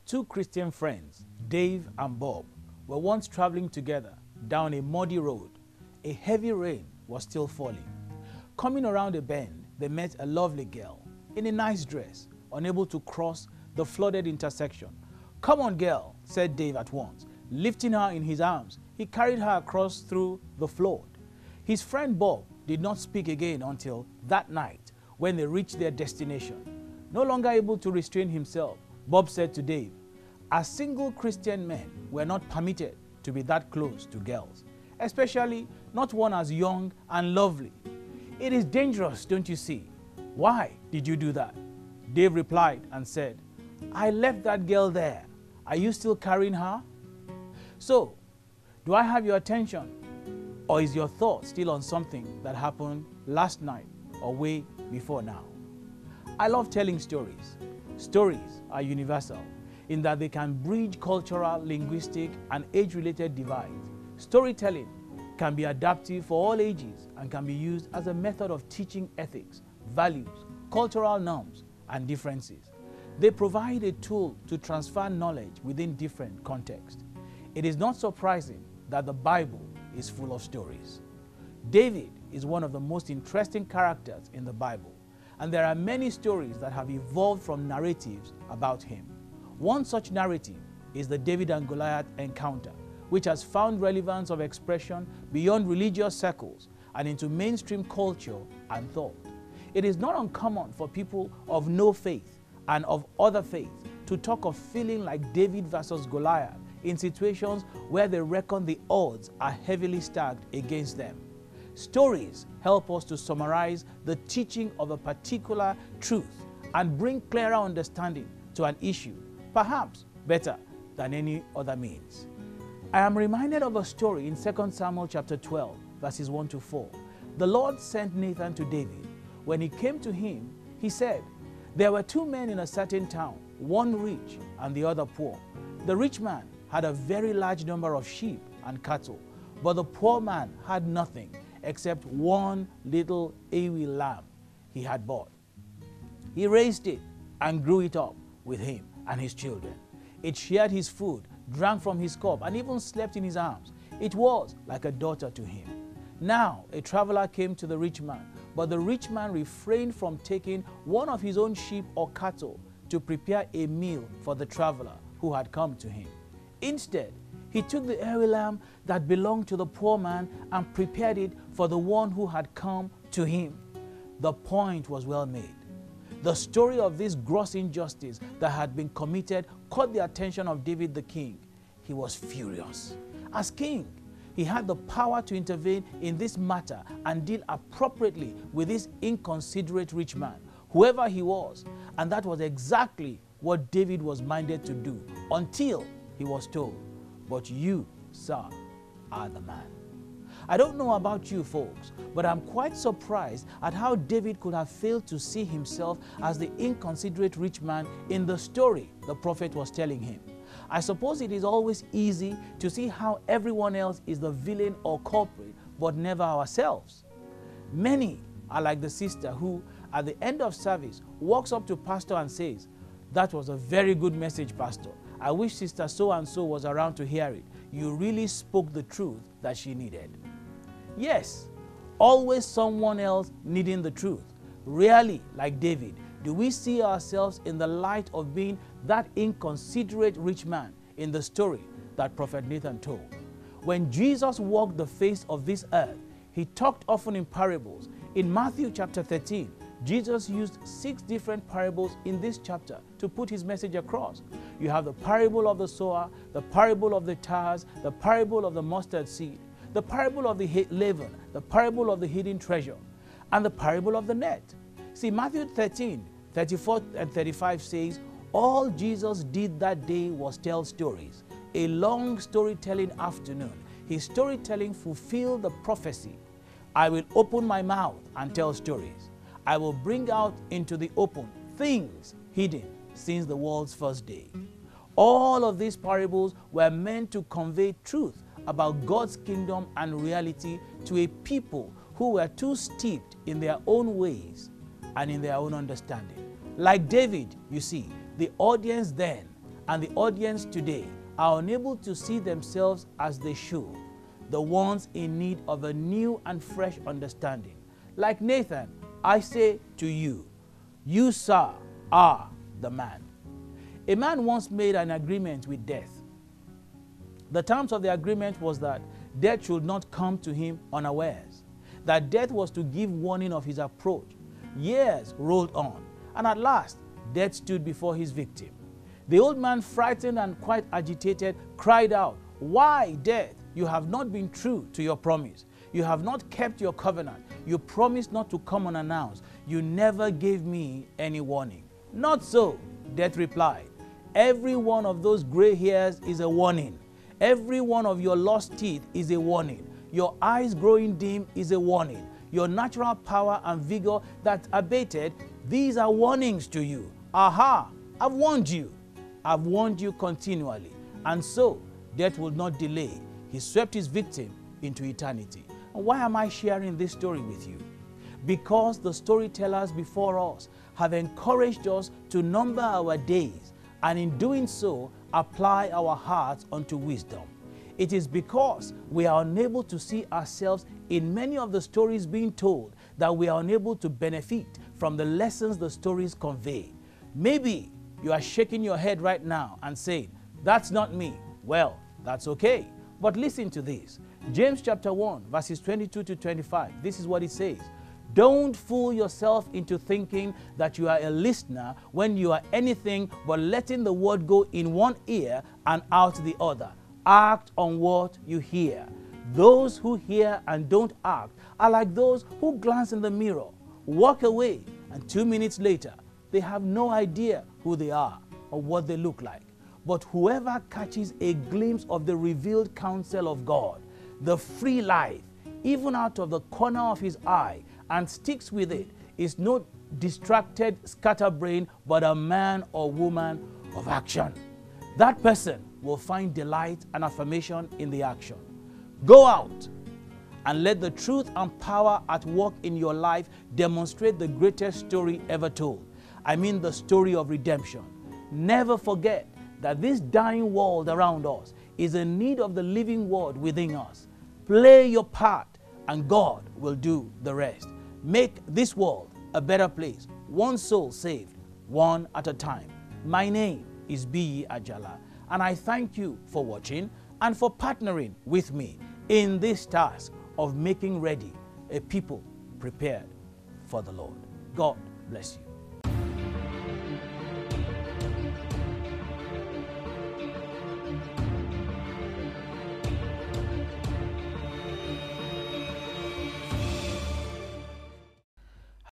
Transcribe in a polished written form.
Two Christian friends, Dave and Bob, were once traveling together down a muddy road. A heavy rain was still falling. Coming around a bend, they met a lovely girl in a nice dress, unable to cross the flooded intersection. "Come on, girl," said Dave at once. Lifting her in his arms, he carried her across through the flood. His friend Bob did not speak again until that night when they reached their destination. No longer able to restrain himself, Bob said to Dave, "As single Christian men, we're not permitted to be that close to girls, especially not one as young and lovely. It is dangerous, don't you see? Why did you do that?" Dave replied and said, "I left that girl there. Are you still carrying her?" "So, do I have your attention? Or is your thought still on something that happened last night or way before now?" I love telling stories. Stories are universal in that they can bridge cultural, linguistic, and age-related divides. Storytelling can be adaptive for all ages and can be used as a method of teaching ethics, values, cultural norms, and differences. They provide a tool to transfer knowledge within different contexts. It is not surprising that the Bible is full of stories. David is one of the most interesting characters in the Bible, and there are many stories that have evolved from narratives about him. One such narrative is the David and Goliath encounter, which has found relevance of expression beyond religious circles and into mainstream culture and thought. It is not uncommon for people of no faith and of other faiths to talk of feeling like David versus Goliath in situations where they reckon the odds are heavily stacked against them. Stories help us to summarize the teaching of a particular truth and bring clearer understanding to an issue, perhaps better than any other means. I am reminded of a story in 2 Samuel chapter 12, verses 1 to 4. The Lord sent Nathan to David. When he came to him, he said, "There were two men in a certain town, one rich and the other poor. The rich man had a very large number of sheep and cattle, but the poor man had nothing except one little ewe lamb he had bought. He raised it and grew it up with him and his children. It shared his food, drank from his cup, and even slept in his arms. It was like a daughter to him. Now a traveler came to the rich man, but the rich man refrained from taking one of his own sheep or cattle to prepare a meal for the traveler who had come to him. Instead, he took the ewe lamb that belonged to the poor man and prepared it for the one who had come to him." The point was well made. The story of this gross injustice that had been committed caught the attention of David the king. He was furious. As king, he had the power to intervene in this matter and deal appropriately with this inconsiderate rich man, whoever he was, and that was exactly what David was minded to do until he was told, "But you, sir, are the man." I don't know about you folks, but I'm quite surprised at how David could have failed to see himself as the inconsiderate rich man in the story the prophet was telling him. I suppose it is always easy to see how everyone else is the villain or culprit, but never ourselves. Many are like the sister who, at the end of service, walks up to pastor and says, "That was a very good message, pastor. I wish sister so-and-so was around to hear it. You really spoke the truth that she needed." Yes, always someone else needing the truth. Rarely, like David, do we see ourselves in the light of being that inconsiderate rich man in the story that Prophet Nathan told. When Jesus walked the face of this earth, he talked often in parables. In Matthew chapter 13, Jesus used 6 different parables in this chapter to put his message across. You have the parable of the sower, the parable of the tares, the parable of the mustard seed, the parable of the leaven, the parable of the hidden treasure, and the parable of the net. See, Matthew 13, 34 and 35 says, all Jesus did that day was tell stories. A long storytelling afternoon. His storytelling fulfilled the prophecy. I will open my mouth and tell stories. I will bring out into the open things hidden since the world's first day. All of these parables were meant to convey truth about God's kingdom and reality to a people who were too steeped in their own ways and in their own understanding. Like David, you see, the audience then and the audience today are unable to see themselves as they should, the ones in need of a new and fresh understanding. Like Nathan, I say to you, you, sir, are the man. A man once made an agreement with death. The terms of the agreement was that death should not come to him unawares, that death was to give warning of his approach. Years rolled on, and at last, death stood before his victim. The old man, frightened and quite agitated, cried out, "Why, death? You have not been true to your promise. You have not kept your covenant. You promised not to come unannounced. You never gave me any warning." "Not so," death replied. "Every one of those gray hairs is a warning. Every one of your lost teeth is a warning. Your eyes growing dim is a warning. Your natural power and vigor that abated, these are warnings to you. Aha, I've warned you. I've warned you continually." And so, death will not delay. He swept his victim into eternity. And why am I sharing this story with you? Because the storytellers before us have encouraged us to number our days, and in doing so, apply our hearts unto wisdom. It is because we are unable to see ourselves in many of the stories being told that we are unable to benefit from the lessons the stories convey. Maybe you are shaking your head right now and saying, "That's not me." Well, that's okay. But listen to this. James chapter 1, verses 22 to 25. This is what it says. "Don't fool yourself into thinking that you are a listener when you are anything but letting the word go in one ear and out the other. Act on what you hear. Those who hear and don't act are like those who glance in the mirror, walk away, and 2 minutes later, they have no idea who they are or what they look like. But whoever catches a glimpse of the revealed counsel of God, the free life, even out of the corner of his eye, and sticks with it, is no distracted scatterbrain, but a man or woman of action. That person will find delight and affirmation in the action. Go out and let the truth and power at work in your life demonstrate the greatest story ever told. I mean the story of redemption. Never forget that this dying world around us is in need of the living word within us. Play your part and God will do the rest. Make this world a better place, one soul saved, one at a time. My name is B.E. Ajala, and I thank you for watching and for partnering with me in this task of making ready a people prepared for the Lord. God bless you.